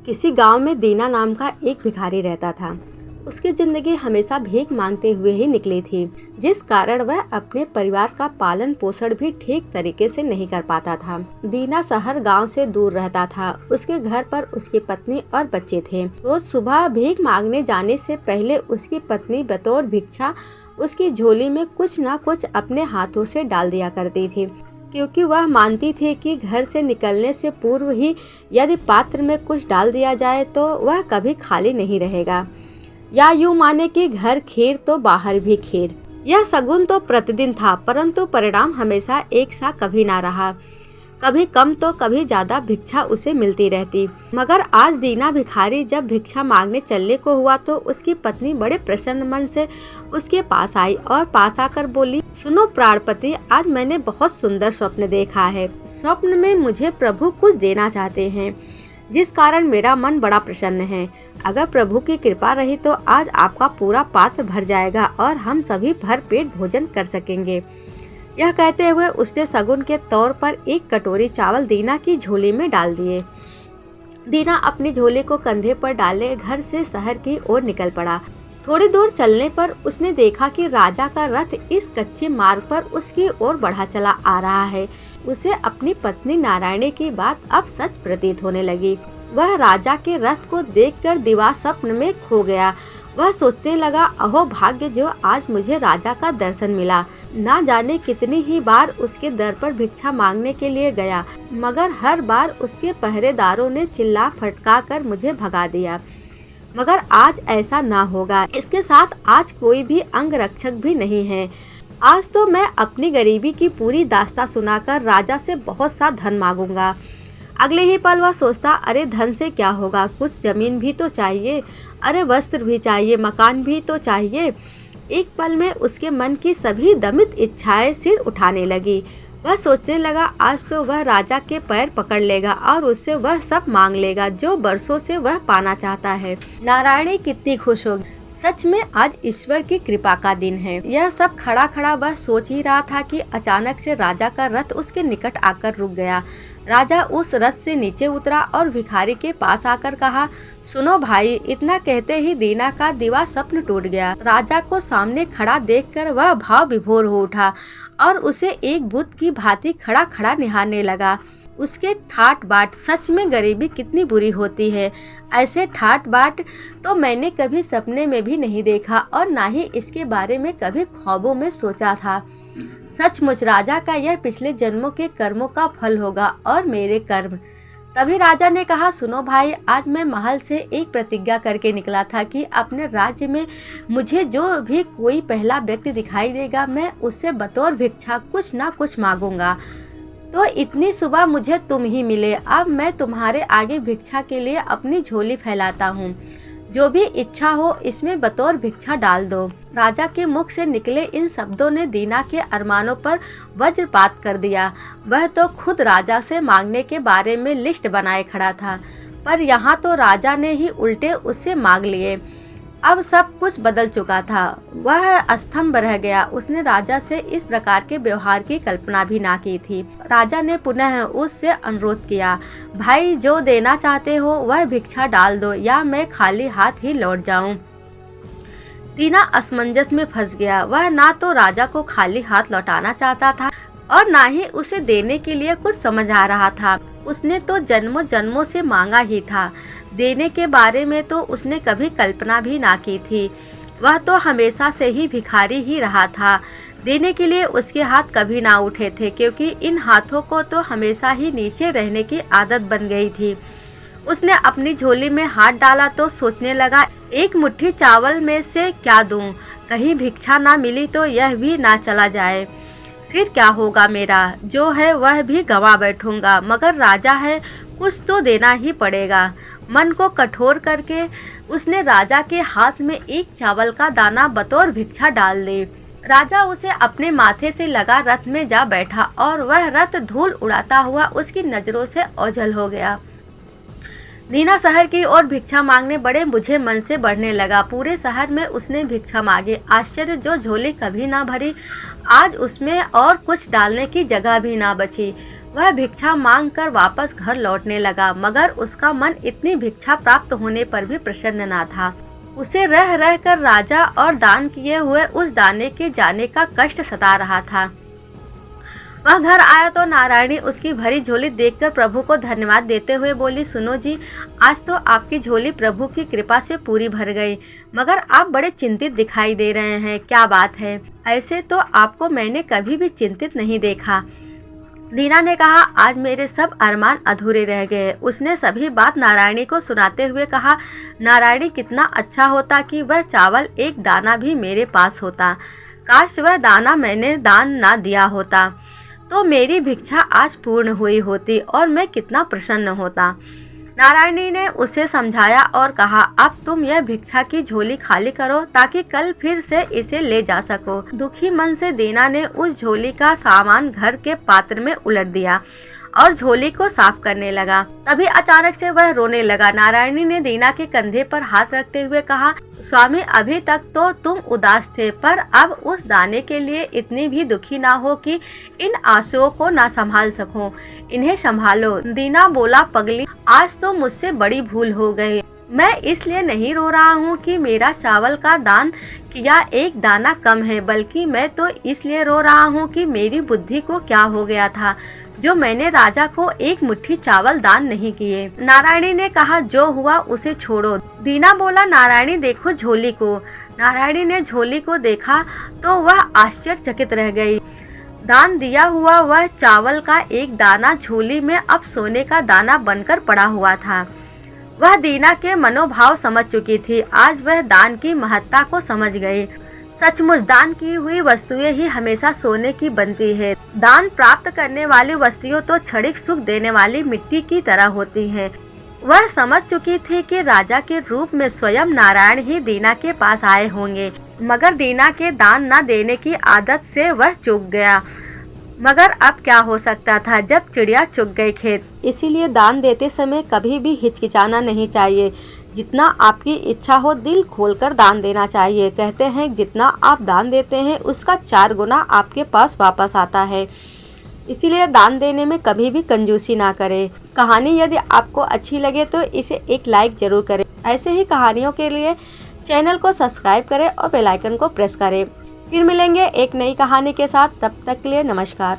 किसी गांव में दीना नाम का एक भिखारी रहता था। उसकी जिंदगी हमेशा भीख मांगते हुए ही निकली थी, जिस कारण वह अपने परिवार का पालन पोषण भी ठीक तरीके से नहीं कर पाता था। दीना शहर गांव से दूर रहता था। उसके घर पर उसकी पत्नी और बच्चे थे। रोज सुबह भीख मांगने जाने से पहले उसकी पत्नी बतौर भिक्षा उसकी झोली में कुछ न कुछ अपने हाथों से डाल दिया करती थी, क्योंकि वह मानती थी कि घर से निकलने से पूर्व ही यदि पात्र में कुछ डाल दिया जाए तो वह कभी खाली नहीं रहेगा, या यूं माने कि घर खीर तो बाहर भी खीर। यह शगुन तो प्रतिदिन था, परंतु परिणाम हमेशा एक सा कभी ना रहा। कभी कम तो कभी ज्यादा भिक्षा उसे मिलती रहती। मगर आज दीना भिखारी जब भिक्षा मांगने चलने को हुआ तो उसकी पत्नी बड़े प्रसन्न मन से उसके पास आई और पास आकर बोली, सुनो प्राणपति, आज मैंने बहुत सुंदर स्वप्न देखा है। स्वप्न में मुझे प्रभु कुछ देना चाहते हैं, जिस कारण मेरा मन बड़ा प्रसन्न है। अगर प्रभु की कृपा रही तो आज आपका पूरा पात्र भर जाएगा और हम सभी भर पेट भोजन कर सकेंगे। यह कहते हुए उसने शगुन के तौर पर एक कटोरी चावल दीना की झोली में डाल दिए। दीना अपनी झोली को कंधे पर डाले घर से शहर की ओर निकल पड़ा। थोड़ी दूर चलने पर उसने देखा कि राजा का रथ इस कच्चे मार्ग पर उसकी ओर बढ़ा चला आ रहा है। उसे अपनी पत्नी नारायणी की बात अब सच प्रतीत होने लगी। वह राजा के रथ को देखकर दिवा स्वप्न में खो गया। वह सोचने लगा, अहो भाग्य जो आज मुझे राजा का दर्शन मिला। ना जाने कितनी ही बार उसके दर पर भिक्षा मांगने के लिए गया, मगर हर बार उसके पहरेदारों ने चिल्ला फटका कर मुझे भगा दिया। मगर आज ऐसा ना होगा। इसके साथ आज कोई भी अंगरक्षक भी नहीं है। आज तो मैं अपनी गरीबी की पूरी दास्तां सुनाकर राजा से बहुत सा धन मांगूंगा। अगले ही पल वह सोचता, अरे धन से क्या होगा, कुछ जमीन भी तो चाहिए, अरे वस्त्र भी चाहिए, मकान भी तो चाहिए। एक पल में उसके मन की सभी दमित इच्छाएं सिर उठाने लगी। वह सोचने लगा, आज तो वह राजा के पैर पकड़ लेगा और उससे वह सब मांग लेगा जो बरसों से वह पाना चाहता है। नारायणी कितनी खुश होगी। सच में आज ईश्वर की कृपा का दिन है। यह सब खड़ा खड़ा वह सोच ही रहा था कि अचानक से राजा का रथ उसके निकट आकर रुक गया। राजा उस रथ से नीचे उतरा और भिखारी के पास आकर कहा, सुनो भाई। इतना कहते ही दीना का दिवा स्वप्न टूट गया। राजा को सामने खड़ा देखकर वह भाव विभोर हो उठा और उसे एक बुत की भांति खड़ा खड़ा निहारने लगा। उसके ठाट बाट, सच में गरीबी कितनी बुरी होती है। ऐसे ठाट बाट तो मैंने कभी सपने में भी नहीं देखा और ना ही इसके बारे में कभी ख्वाबों में सोचा था। सचमुच राजा का यह पिछले जन्मों के कर्मों का फल होगा और मेरे कर्म। तभी राजा ने कहा, सुनो भाई, आज मैं महल से एक प्रतिज्ञा करके निकला था कि अपने राज्य में मुझे जो भी कोई पहला व्यक्ति दिखाई देगा मैं उससे बतौर भिक्षा कुछ ना कुछ मांगूंगा। तो इतनी सुबह मुझे तुम ही मिले। अब मैं तुम्हारे आगे भिक्षा के लिए अपनी झोली फैलाता हूँ। जो भी इच्छा हो इसमें बतौर भिक्षा डाल दो। राजा के मुख से निकले इन शब्दों ने दीना के अरमानों पर वज्रपात कर दिया। वह तो खुद राजा से मांगने के बारे में लिस्ट बनाए खड़ा था, पर यहाँ तो राजा ने ही उल्टे उससे मांग लिए। अब सब कुछ बदल चुका था। वह स्तंभ रह गया। उसने राजा से इस प्रकार के व्यवहार की कल्पना भी ना की थी। राजा ने पुनः उससे अनुरोध किया, भाई जो देना चाहते हो वह भिक्षा डाल दो या मैं खाली हाथ ही लौट जाऊं। दीना असमंजस में फंस गया। वह ना तो राजा को खाली हाथ लौटाना चाहता था और ना ही उसे देने के लिए कुछ समझ आ रहा था। उसने तो जन्मों जन्मों से मांगा ही था। देने के बारे में तो उसने कभी कल्पना भी ना की थी। वह तो हमेशा से ही भिखारी ही रहा था। देने के लिए उसके हाथ कभी ना उठे थे, क्योंकि इन हाथों को तो हमेशा ही नीचे रहने की आदत बन गई थी। उसने अपनी झोली में हाथ डाला तो सोचने लगा, एक मुट्ठी चावल में से क्या दूं? कहीं भिक्षा ना मिली तो यह भी ना चला जाए। फिर क्या होगा मेरा? जो है वह भी गंवा बैठूंगा। मगर राजा है, कुछ तो देना ही पड़ेगा। मन को कठोर करके उसने राजा के हाथ में एक चावल का दाना बतौर भिक्षा डाल दी। राजा उसे अपने माथे से लगा रथ में जा बैठा और वह रथ धूल उड़ाता हुआ उसकी नजरों से ओझल हो गया। दीना शहर की ओर भिक्षा मांगने बड़े बुझे मन से बढ़ने लगा। पूरे शहर में उसने भिक्षा मांगी। आश्चर्य, जो झोली कभी ना भरी आज उसमें और कुछ डालने की जगह भी ना बची। वह भिक्षा मांग कर वापस घर लौटने लगा, मगर उसका मन इतनी भिक्षा प्राप्त होने पर भी प्रसन्न न था। उसे रह रह कर राजा और दान किए हुए उस दाने के जाने का कष्ट सता रहा था। वह घर आया तो नारायणी उसकी भरी झोली देखकर प्रभु को धन्यवाद देते हुए बोली, सुनो जी, आज तो आपकी झोली प्रभु की कृपा से पूरी भर गई, मगर आप बड़े चिंतित दिखाई दे रहे हैं, क्या बात है? ऐसे तो आपको मैंने कभी भी चिंतित नहीं देखा। दीना ने कहा, आज मेरे सब अरमान अधूरे रह गए। उसने सभी बात नारायणी को सुनाते हुए कहा, नारायणी, कितना अच्छा होता कि वह चावल एक दाना भी मेरे पास होता। काश वह दाना मैंने दान ना दिया होता तो मेरी भिक्षा आज पूर्ण हुई होती और मैं कितना प्रसन्न होता। नारायणी ने उसे समझाया और कहा, अब तुम यह भिक्षा की झोली खाली करो ताकि कल फिर से इसे ले जा सको। दुखी मन से दीना ने उस झोली का सामान घर के पात्र में उलट दिया और झोली को साफ करने लगा। तभी अचानक से वह रोने लगा। नारायणी ने दीना के कंधे पर हाथ रखते हुए कहा, स्वामी, अभी तक तो तुम उदास थे, पर अब उस दाने के लिए इतनी भी दुखी ना हो कि इन आंसुओं को ना संभाल सको। इन्हें संभालो। दीना बोला, पगली, आज तो मुझसे बड़ी भूल हो गई। मैं इसलिए नहीं रो रहा हूँ कि मेरा चावल का दान किया एक दाना कम है, बल्कि मैं तो इसलिए रो रहा हूँ कि मेरी बुद्धि को क्या हो गया था जो मैंने राजा को एक मुट्ठी चावल दान नहीं किए। नारायणी ने कहा, जो हुआ उसे छोड़ो। दीना बोला, नारायणी देखो झोली को। नारायणी ने झोली को देखा तो वह आश्चर्यचकित रह गई। दान दिया हुआ वह चावल का एक दाना झोली में अब सोने का दाना बनकर पड़ा हुआ था। वह दीना के मनोभाव समझ चुकी थी। आज वह दान की महत्ता को समझ गई। सचमुच दान की हुई वस्तुएं ही हमेशा सोने की बनती है। दान प्राप्त करने वाली वस्तुएं तो क्षणिक सुख देने वाली मिट्टी की तरह होती हैं। वह समझ चुकी थी कि राजा के रूप में स्वयं नारायण ही दीना के पास आए होंगे, मगर दीना के दान न देने की आदत से वह चूक गया। मगर अब क्या हो सकता था जब चिड़िया चुग गई खेत। इसीलिए दान देते समय कभी भी हिचकिचाना नहीं चाहिए। जितना आपकी इच्छा हो दिल खोलकर दान देना चाहिए। कहते हैं जितना आप दान देते हैं उसका 4 गुना आपके पास वापस आता है। इसीलिए दान देने में कभी भी कंजूसी ना करें। कहानी यदि आपको अच्छी लगे तो इसे एक लाइक जरूर करें। ऐसे ही कहानियों के लिए चैनल को सब्सक्राइब करें और बेल आइकन को प्रेस करें। फिर मिलेंगे एक नई कहानी के साथ। तब तक के लिए नमस्कार।